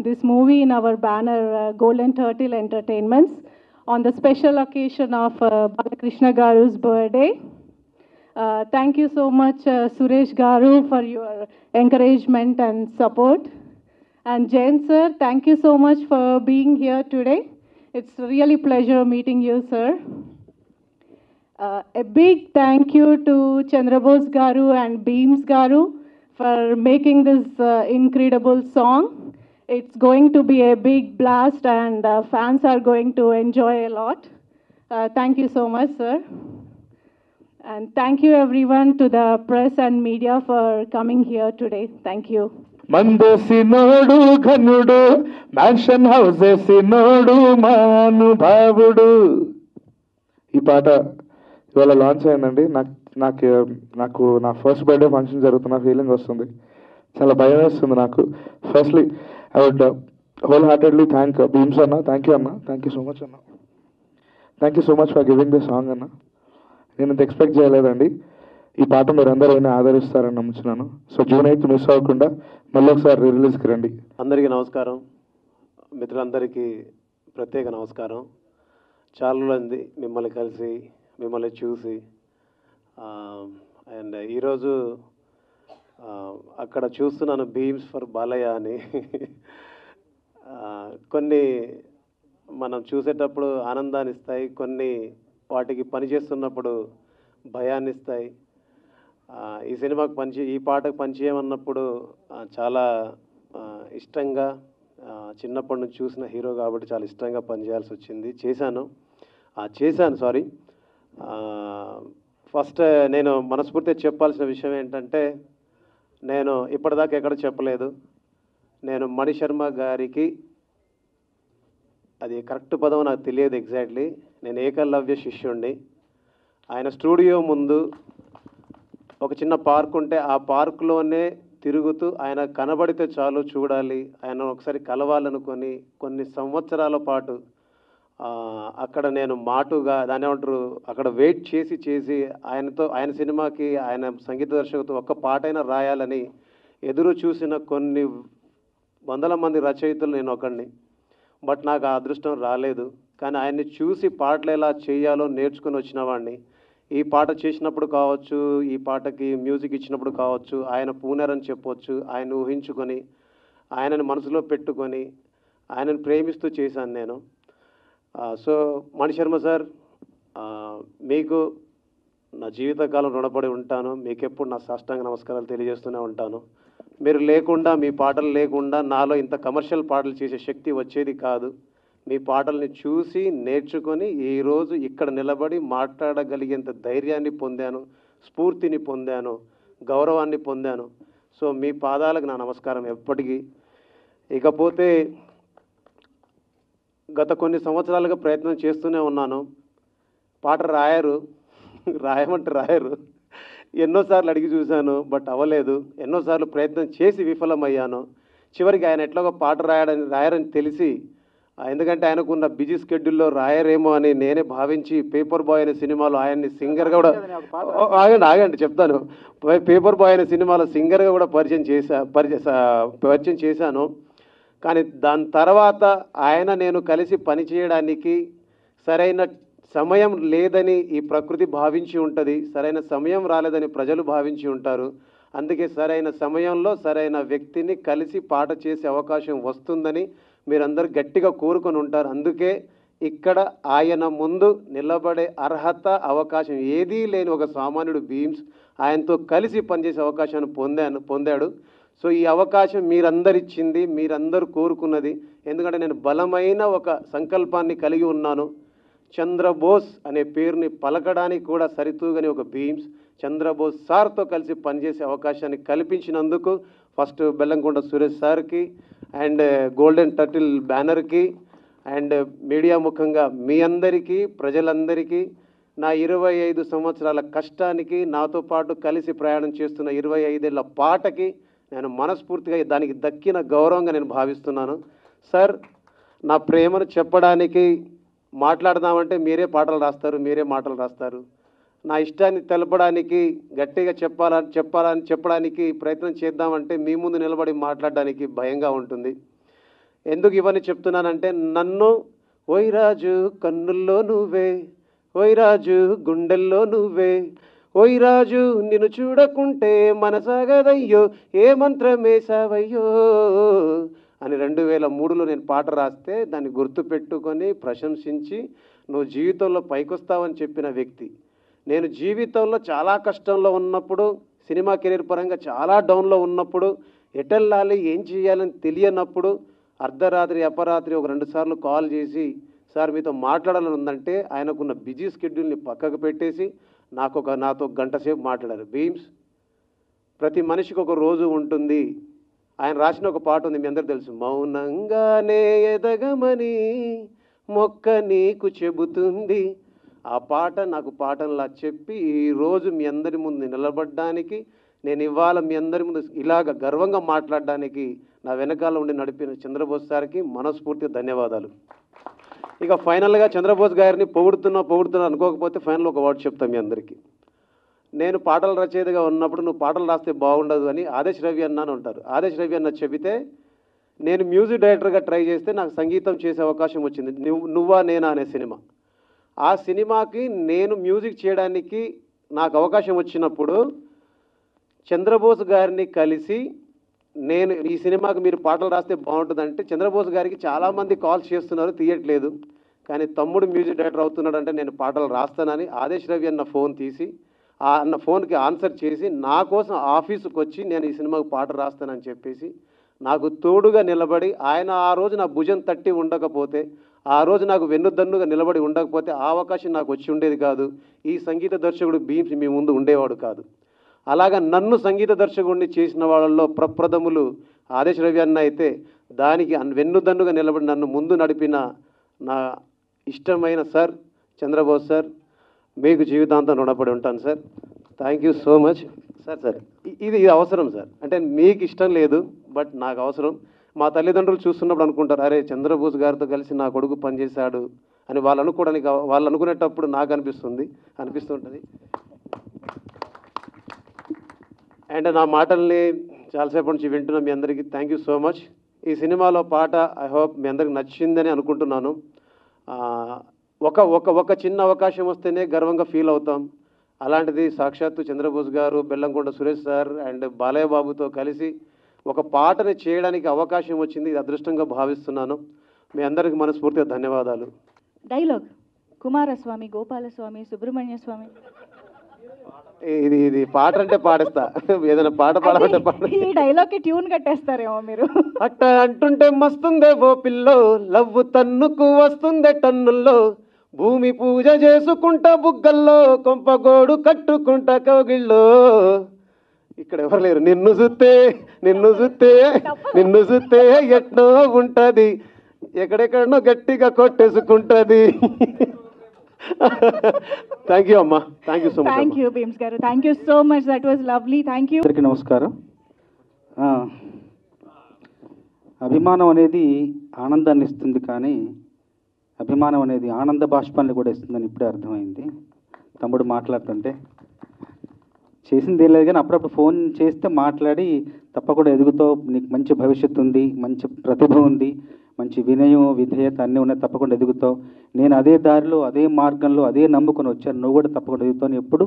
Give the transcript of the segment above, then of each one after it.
this movie in our banner, Golden Turtle Entertainments, on the special occasion of Balakrishna Garu's birthday. Thank you so much, Suresh Garu, for your encouragement and support. And Jain sir, thank you so much for being here today. It's really pleasure meeting you, sir. A big thank you to Chandrabose Garu and Beams Garu for making this incredible song. It's going to be a big blast and fans are going to enjoy a lot. Thank you so much, sir. And thank you everyone to the press and media for coming here today. Thank you. మందేసినోడు ఘనుడు mansion హౌసేసినోడు మానుభావుడు. ఈ పాట ఇవాళ launch అయిందండి. నాకు నా ఫస్ట్ బర్త్డే ఫంక్షన్ జరుగుతున్న ఫీలింగ్ వస్తుంది. చాలా భయం వేస్తుంది నాకు. Firstly I would wholeheartedly thank Bheems అన్న. థ్యాంక్ యూ అన్న. థ్యాంక్ యూ సో మచ్ అన్న. Thank you so much for giving this song అన్న. నేను ఇంత ఎక్స్పెక్ట్ చేయలేదండి. ఈ పాట మీరు అందరూ అయినా ఆదరిస్తారని నమ్ముతున్నాను. సో జూన్ 8 మిస్ అవ్వకుండా మళ్ళీ ఒకసారి రిలీజ్కి రండి. అందరికీ నమస్కారం. మిత్రులందరికీ ప్రత్యేక నమస్కారం. చాలా రోజులైంది మిమ్మల్ని కలిసి, మిమ్మల్ని చూసి. అండ్ ఈరోజు అక్కడ చూస్తున్నాను బీమ్స్ ఫర్ బాలయ్య అని. కొన్ని మనం చూసేటప్పుడు ఆనందాన్ని ఇస్తాయి, కొన్ని వాటికి పనిచేస్తున్నప్పుడు భయాన్ని ఇస్తాయి. ఈ సినిమాకి ఈ పాటకు పనిచేయమన్నప్పుడు చాలా ఇష్టంగా, చిన్నప్పటి నుంచి చూసిన హీరో కాబట్టి చాలా ఇష్టంగా పనిచేయాల్సి వచ్చింది. చేశాను. ఫస్ట్ నేను మనస్ఫూర్తిగా చెప్పాల్సిన విషయం ఏంటంటే, నేను ఇప్పటిదాకా ఎక్కడ చెప్పలేదు. నేను మణిశర్మ గారికి, అది కరెక్ట్ పదం నాకు తెలియదు ఎగ్జాక్ట్లీ, నేను ఏకలవ్య శిష్యుణ్ణి. ఆయన స్టూడియో ముందు ఒక చిన్న పార్క్ ఉంటే ఆ పార్కులోనే తిరుగుతూ ఆయన కనబడితే చాలు చూడాలి, ఆయన ఒకసారి కలవాలనుకొని కొన్ని సంవత్సరాల పాటు అక్కడ నేను మాటుగా దాని ఏమంటారు అక్కడ వెయిట్ చేసి ఆయన సినిమాకి, ఆయన సంగీత దర్శకుతో ఒక్క పాటైనా రాయాలని ఎదురు చూసిన కొన్ని వందల మంది రచయితలు నేను ఒకడిని. బట్ నాకు ఆ అదృష్టం రాలేదు. కానీ ఆయన్ని చూసి పాటలు ఎలా చేయాలో నేర్చుకుని వచ్చిన వాడిని. ఈ పాట చేసినప్పుడు కావచ్చు, ఈ పాటకి మ్యూజిక్ ఇచ్చినప్పుడు కావచ్చు, ఆయన పూనరని చెప్పవచ్చు. ఆయన ఊహించుకొని, ఆయనను మనసులో పెట్టుకొని, ఆయనను ప్రేమిస్తూ చేశాను నేను. సో మణిశర్మ సార్, మీకు నా జీవితకాలం రుణపడి ఉంటాను. మీకెప్పుడు నా సాష్టాంగ నమస్కారాలు తెలియజేస్తూనే ఉంటాను. మీరు లేకుండా, మీ పాటలు లేకుండా నాలో ఇంత కమర్షియల్ పాటలు చేసే శక్తి వచ్చేది కాదు. మీ పాటల్ని చూసి నేర్చుకొని ఈరోజు ఇక్కడ నిలబడి మాట్లాడగలిగేంత ధైర్యాన్ని పొందాను, స్ఫూర్తిని పొందాను, గౌరవాన్ని పొందాను. సో మీ పాదాలకు నా నమస్కారం ఎప్పటికీ. ఇకపోతే గత కొన్ని సంవత్సరాలుగా ప్రయత్నం చేస్తూనే ఉన్నాను. పాట రాయరు. ఎన్నోసార్లు అడిగి చూశాను, బట్ అవ్వలేదు. ఎన్నోసార్లు ప్రయత్నం చేసి విఫలమయ్యాను. చివరికి ఆయన ఎట్లా ఒక పాట రాయరని తెలిసి, ఎందుకంటే ఆయనకున్న బిజీ స్కెడ్యూల్లో రాయరేమో అని నేనే భావించి పేపర్ బాయ్ అనే సినిమాలో ఆయన్ని సింగర్గా కూడా ఆగండి చెప్తాను. పేపర్ బాయ్ అనే సినిమాలో సింగర్గా కూడా పరిచయం చేశాను. కానీ దాని తర్వాత నేను కలిసి పనిచేయడానికి సరైన సమయం లేదని ఈ ప్రకృతి భావించి ఉంటుంది, సరైన సమయం రాలేదని ప్రజలు భావించి ఉంటారు. అందుకే సరైన సమయంలో సరైన వ్యక్తిని కలిసి పాట చేసే అవకాశం వస్తుందని మీరందరూ గట్టిగా కోరుకొని ఉంటారు. అందుకే ఇక్కడ ఆయన ముందు నిలబడే అర్హత, అవకాశం ఏదీ లేని ఒక సామాన్యుడు బీమ్స్ ఆయనతో కలిసి పనిచేసే అవకాశాన్ని పొందాడు. సో ఈ అవకాశం మీరందరిచ్చింది, మీరందరూ కోరుకున్నది. ఎందుకంటే నేను బలమైన ఒక సంకల్పాన్ని కలిగి ఉన్నాను. చంద్రబోస్ అనే పేరుని పలకడానికి కూడా సరితూగని ఒక బీమ్స్ చంద్రబోస్ సార్తో కలిసి పనిచేసే అవకాశాన్ని కల్పించినందుకు ఫస్ట్ బెల్లంకొండ సురేష్ సార్కి అండ్ గోల్డెన్ టర్టిల్ బ్యానర్కి అండ్ మీడియా ముఖంగా మీ అందరికీ, ప్రజలందరికీ నా 25 సంవత్సరాల కష్టానికి, నాతో పాటు కలిసి ప్రయాణం చేస్తున్న 25 ఏళ్ల పాటకి నేను మనస్ఫూర్తిగా దానికి దక్కిన గౌరవంగా నేను భావిస్తున్నాను. సార్, నా ప్రేమను చెప్పడానికి మాట్లాడదామంటే మీరే పాటలు రాస్తారు, మీరే మాటలు రాస్తారు. నా ఇష్టాన్ని తెలపడానికి, గట్టిగా చెప్పడానికి ప్రయత్నం చేద్దామంటే మీ ముందు నిలబడి మాట్లాడడానికి భయంగా ఉంటుంది. ఎందుకు ఇవన్నీ చెప్తున్నానంటే, నన్ను ఓయ్ రాజు కన్నుల్లో నువ్వే, ఓయ్ రాజు గుండెల్లో నువ్వే, ఓయ్ రాజు నిన్ను చూడకుంటే మనసాగదయ్యో, ఏ మంత్రమేసావయ్యో అని 2003లో నేను పాట రాస్తే దాన్ని గుర్తుపెట్టుకొని ప్రశంసించి నువ్వు జీవితంలో పైకొస్తావని చెప్పిన వ్యక్తి. నేను జీవితంలో చాలా కష్టంలో ఉన్నప్పుడు, సినిమా కెరీర్ పరంగా చాలా డౌన్లో ఉన్నప్పుడు, ఎటెళ్ళాలి ఏం చేయాలని తెలియనప్పుడు అర్ధరాత్రి అపరాత్రి ఒక 2 సార్లు కాల్ చేసి సార్ మీతో మాట్లాడాలని ఉందంటే ఆయనకున్న బిజీ స్కెడ్యూల్ని పక్కకు పెట్టేసి నాతో గంట సేపు మాట్లాడారు. బీమ్స్, ప్రతి మనిషికి ఒక రోజు ఉంటుంది. ఆయన రాసిన ఒక పాట ఉంది, మీ అందరూ తెలుసు, మౌనంగానే ఎదగమని మొక్క నీకు చెబుతుంది. ఆ పాట నాకు పాటంలా చెప్పి ఈరోజు మీ అందరి ముందు నిలబడడానికి, నేను ఇవాళ మీ అందరి ముందు ఇలాగ గర్వంగా మాట్లాడడానికి నా వెనకాల ఉండి నడిపిన చంద్రబోస్ సార్కి మనస్ఫూర్తిగా ధన్యవాదాలు. ఇక ఫైనల్గా చంద్రబోస్ గారిని పొగుడుతున్నా అనుకోకపోతే ఫైనల్ ఒక వర్డ్ చెప్తాను మీ అందరికీ. నేను పాటల రచయితగా ఉన్నప్పుడు నువ్వు పాటలు రాస్తే బాగుండదు అని ఆదేశ్ రవి అన్న అని ఉంటారు. ఆదేశ్ రవి అన్న చెబితే నేను మ్యూజిక్ డైరెక్టర్గా ట్రై చేస్తే నాకు సంగీతం చేసే అవకాశం వచ్చింది, నువ్వా నేనా అనే సినిమా. ఆ సినిమాకి నేను మ్యూజిక్ చేయడానికి నాకు అవకాశం వచ్చినప్పుడు చంద్రబోస్ గారిని కలిసి నేను ఈ సినిమాకి మీరు పాటలు రాస్తే బాగుంటుందంటే, చంద్రబోస్ గారికి చాలామంది కాల్స్ చేస్తున్నారు తీయట్లేదు, కానీ తమ్ముడు మ్యూజిక్ డైరెక్టర్ అవుతున్నాడు అంటే నేను పాటలు రాస్తానని ఆదేశ్ రవి అన్న ఫోన్ తీసి అన్న ఫోన్కి ఆన్సర్ చేసి నా కోసం ఆఫీసుకు వచ్చి నేను ఈ సినిమాకు పాట రాస్తానని చెప్పేసి నాకు తోడుగా నిలబడి, ఆయన ఆ రోజు నా భుజం తట్టి ఉండకపోతే, ఆ రోజు నాకు వెన్నుదన్నుగా నిలబడి ఉండకపోతే ఆ అవకాశం నాకు వచ్చి ఉండేది కాదు. ఈ సంగీత దర్శకుడు భీమ్స్ మీ ముందు ఉండేవాడు కాదు. అలాగా నన్ను సంగీత దర్శకుడిని చేసిన వాళ్ళల్లో ప్రప్రథములు ఆదేశ్ రవి అన్న అయితే, దానికి వెన్నుదన్నుగా నిలబడి నన్ను ముందు నడిపిన నా ఇష్టమైన సార్ చంద్రబోస్ సార్, మీకు జీవితాంతం రుణపడి ఉంటాను sir. Thank you so much sir. ఇది అవసరం సార్, అంటే మీకు ఇష్టం లేదు బట్ నాకు అవసరం. మా తల్లిదండ్రులు చూస్తున్నప్పుడు అనుకుంటారు, అరే చంద్రబోస్ గారితో కలిసి నా కొడుకు పనిచేశాడు అని వాళ్ళు అనుకునేటప్పుడు నాకు అనిపిస్తుంటుంది. అండ్ నా మాటల్ని చాలాసేపటి నుంచి వింటున్న మీ అందరికీ థ్యాంక్ యూ సో మచ్. ఈ సినిమాలో పాట ఐ హోప్ మీ అందరికి నచ్చిందని అనుకుంటున్నాను. ఒక చిన్న అవకాశం వస్తేనే గర్వంగా ఫీల్ అవుతాం. అలాంటిది సాక్షాత్తు చంద్రబోస్ గారు, బెల్లంకొండ సురేష్ సార్ అండ్ బాలయ్య బాబుతో కలిసి ఒక పాటని చేయడానికి అవకాశం వచ్చింది. ఇది అదృష్టంగా భావిస్తున్నాను. మీ అందరికి మనస్ఫూర్తిగా ధన్యవాదాలు. డైలాగ్ కుమారస్వామి, గోపాలస్వామి, సుబ్రహ్మణ్య స్వామి. ఇది పాట అంటే పాడేస్తా, ఏదైనా పాట పాడమంటే ఈ డైలాగ్ కి ట్యూన్ కట్టేస్తారేమో మీరు. అట్ట అంటుంటే మస్తుందే ఓ పిల్లో, లవ్వు తన్నుకు వస్తుందే టన్నుల్లో, భూమి పూజ చేసుకుంటా బుగ్గల్లో, కొంపగోడు కట్టుకుంటా కౌగిల్లో. ఇక్కడ ఎవరు లేరు. నిన్ను చూస్తే ఎట్నో ఉంటది, ఎక్కడెక్కడనో గట్టిగా కొట్టేసుకుంటది. థ్యాంక్ యూ అమ్మా, thank you so much. Thank you Bheems గారు, thank you so much, that was lovely. Thank you. అందరికీ నమస్కారం. అభిమానం అనేది ఆనందాన్ని ఇస్తుంది, కానీ అభిమానం అనేది ఆనంద బాష్పాన్ని కూడా ఇస్తుందని ఇప్పుడే అర్థమైంది. తమ్ముడు మాట్లాడుతుంటే చేసింది ఏం లేదు, కానీ అప్పుడప్పుడు ఫోన్ చేస్తే మాట్లాడి తప్పకుండా ఎదుగుతావు, నీకు మంచి భవిష్యత్తు ఉంది, మంచి ప్రతిభ ఉంది, మంచి వినయం విధేయత అన్నీ ఉన్నాయి, తప్పకుండా ఎదుగుతావు, నేను అదే దారిలో అదే మార్గంలో అదే నమ్ముకొని వచ్చాను, నువ్వు కూడా తప్పకుండా ఎదుగుతావు, ఎప్పుడు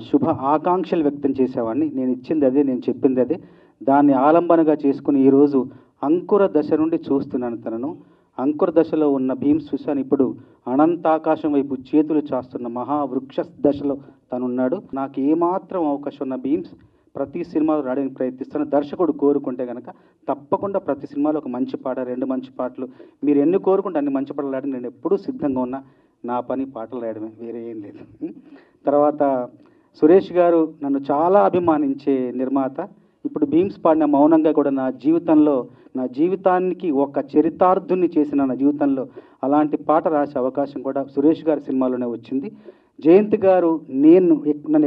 శుభ ఆకాంక్షలు వ్యక్తం చేసేవాడిని. నేను ఇచ్చింది అదే, నేను చెప్పింది అదే, దాన్ని ఆలంబనగా చేసుకుని ఈరోజు అంకుర దశ నుండి చూస్తున్నాను తనను. అంకుర దశలో ఉన్న భీమ్స్ చూశాను, ఇప్పుడు అనంతాకాశం వైపు చేతులు చాస్తున్న మహావృక్ష దశలో తనున్నాడు. నాకు ఏమాత్రం అవకాశం ఉన్న భీమ్స్ ప్రతి సినిమాలో రాయడానికి ప్రయత్నిస్తాను. దర్శకుడు కోరుకుంటే కనుక తప్పకుండా ప్రతి సినిమాలో ఒక మంచి పాట, 2 మంచి పాటలు, మీరు ఎన్ని కోరుకుంటే అన్ని మంచి పాటలు రాయడానికి నేను ఎప్పుడూ సిద్ధంగా ఉన్నా. నా పని పాటలు రాయడమే, వేరే ఏం లేదు. తర్వాత సురేష్ గారు నన్ను చాలా అభిమానించే నిర్మాత. ఇప్పుడు భీమ్స్ పాడిన మౌనంగా కూడా నా జీవితానికి ఒక చరితార్థుని చేసిన నా జీవితంలో అలాంటి పాట రాసే అవకాశం కూడా సురేష్ గారి సినిమాలోనే వచ్చింది. జయంత్ గారు నన్ను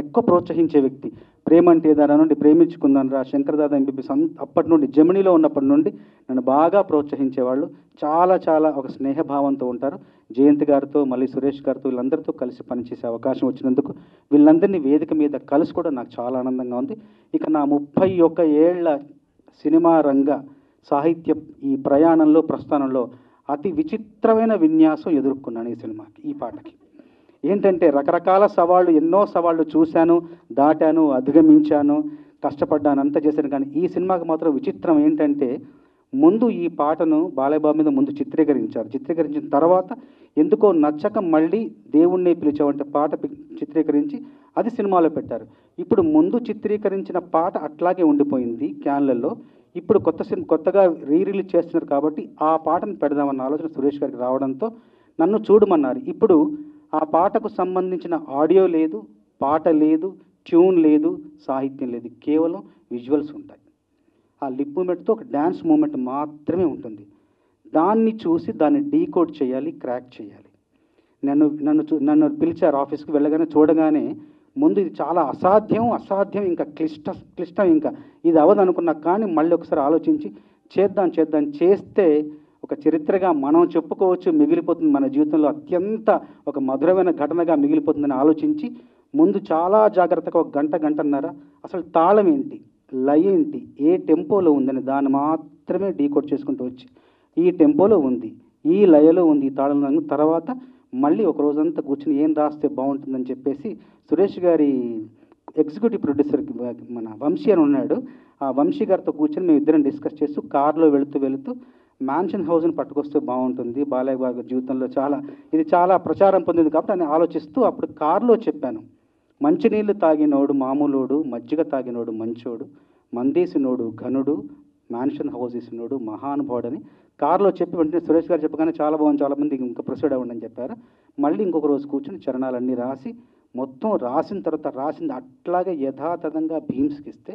ఎక్కువ ప్రోత్సహించే వ్యక్తి. ప్రేమంటే దాని నుండి ప్రేమించుకుందాను రా, శంకరదాదా ఎంబీబీఎస్ అప్పటి నుండి జమినీలో ఉన్నప్పటి నుండి నన్ను బాగా ప్రోత్సహించేవాళ్ళు. చాలా చాలా ఒక స్నేహభావంతో ఉంటారు. జయంత్ గారితో మళ్ళీ సురేష్ గారితో వీళ్ళందరితో కలిసి పనిచేసే అవకాశం వచ్చినందుకు వీళ్ళందరినీ వేదిక మీద కలుసుకోవడం నాకు చాలా ఆనందంగా ఉంది. ఇక నా 31 ఏళ్ల సినిమా రంగ సాహిత్య ఈ ప్రయాణంలో ప్రస్థానంలో అతి విచిత్రమైన విన్యాసం ఎదుర్కొన్నాను ఈ సినిమాకి, ఈ పాటకి. ఏంటంటే రకరకాల సవాళ్ళు, ఎన్నో సవాళ్ళు చూశాను, దాటాను, అధిగమించాను, కష్టపడ్డాను, అంతా చేశాను. కానీ ఈ సినిమాకి మాత్రం విచిత్రం ఏంటంటే ముందు ఈ పాటను బాలయ్యబాబు మీద ముందు చిత్రీకరించారు. చిత్రీకరించిన తర్వాత ఎందుకో నచ్చక మళ్ళీ దేవుణ్ణి పిలిచావంటే పాట చిత్రీకరించి అది సినిమాలో పెట్టారు. ఇప్పుడు ముందు చిత్రీకరించిన పాట అట్లాగే ఉండిపోయింది క్యాన్లలో. ఇప్పుడు కొత్తగా రిలీజ్ చేస్తున్నారు కాబట్టి ఆ పాటను పెడదామన్న ఆలోచన సురేష్ గారికి రావడంతో నన్ను చూడమన్నారు. ఇప్పుడు ఆ పాటకు సంబంధించిన ఆడియో లేదు, పాట లేదు, ట్యూన్ లేదు, సాహిత్యం లేదు, కేవలం విజువల్స్ ఉంటాయి. ఆ లిప్ మూమెంట్తో ఒక డ్యాన్స్ మూమెంట్ మాత్రమే ఉంటుంది. దాన్ని చూసి దాన్ని డీకోడ్ చేయాలి, క్రాక్ చేయాలి. నన్ను పిలిచారు ఆఫీస్కి. వెళ్ళగానే చూడగానే ముందు ఇది చాలా అసాధ్యం, ఇంకా క్లిష్టం, ఇంకా ఇది అవ్వదు అనుకున్నా. కానీ మళ్ళీ ఒకసారి ఆలోచించి చేద్దాం చేస్తే ఒక చరిత్రగా మనం చెప్పుకోవచ్చు, మిగిలిపోతుంది మన జీవితంలో అత్యంత ఒక మధురమైన ఘటనగా మిగిలిపోతుందని ఆలోచించి ముందు చాలా జాగ్రత్తగా ఒక గంటన్నర అసలు తాళం ఏంటి, లయ ఏంటి, ఏ టెంపోలో ఉందని దాన్ని మాత్రమే డీకోడ్ చేసుకుంటూ వచ్చి ఈ టెంపోలో ఉంది, ఈ లయలో ఉంది, ఈ తాళంలో. తర్వాత మళ్ళీ ఒక రోజంతా కూర్చుని ఏం రాస్తే బాగుంటుందని చెప్పేసి సురేష్ గారి ఎగ్జిక్యూటివ్ ప్రొడ్యూసర్కి మన వంశీ అని ఉన్నాడు, ఆ వంశీ గారితో కూర్చొని మేము ఇద్దరం డిస్కస్ చేస్తూ కార్లో వెళుతూ మ్యాన్షన్ హౌస్ని పట్టుకొస్తే బాగుంటుంది, బాలయ్య బాబు జీవితంలో ఇది చాలా ప్రచారం పొందింది కాబట్టి అని ఆలోచిస్తూ అప్పుడు కారులో చెప్పాను, మంచినీళ్ళు తాగినోడు మామూలోడు, మజ్జిగ తాగినోడు మంచోడు, మందేసినోడు ఘనుడు, మ్యాన్షన్ హౌస్ ఇసినోడు మహానుభావుడని కారులో చెప్పి వెంటనే సురేష్ గారు చెప్పగానే చాలా బాగుంది, చాలామంది ఇంకా ప్రొసీడ్ అవ్వండి అని చెప్పారు. మళ్ళీ ఇంకొక రోజు కూర్చొని చరణాలన్నీ రాసి మొత్తం రాసిన తర్వాత రాసింది అట్లాగే యథాతథంగా భీమ్స్కి ఇస్తే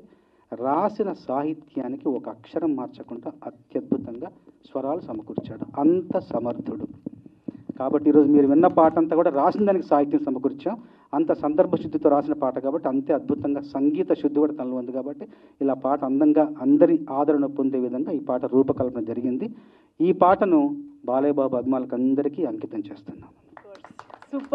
రాసిన సాహిత్యానికి ఒక అక్షరం మార్చకుండా అత్యద్భుతంగా స్వరాలు సమకూర్చాడు. అంత సమర్థుడు. కాబట్టి ఈరోజు మీరు విన్న పాట అంతా కూడా రాసిన దానికి సాహిత్యం సమకూర్చాం. అంత సందర్భ శుద్ధితో రాసిన పాట కాబట్టి అంతే అద్భుతంగా సంగీత శుద్ధి కూడా తనలో ఉంది. కాబట్టి ఇలా పాట అందంగా అందరి ఆదరణ పొందే విధంగా ఈ పాట రూపకల్పన జరిగింది. ఈ పాటను బాలయ్య బాబు అభిమానులకు అందరికీ అంకితం చేస్తున్నాం. సూపర్.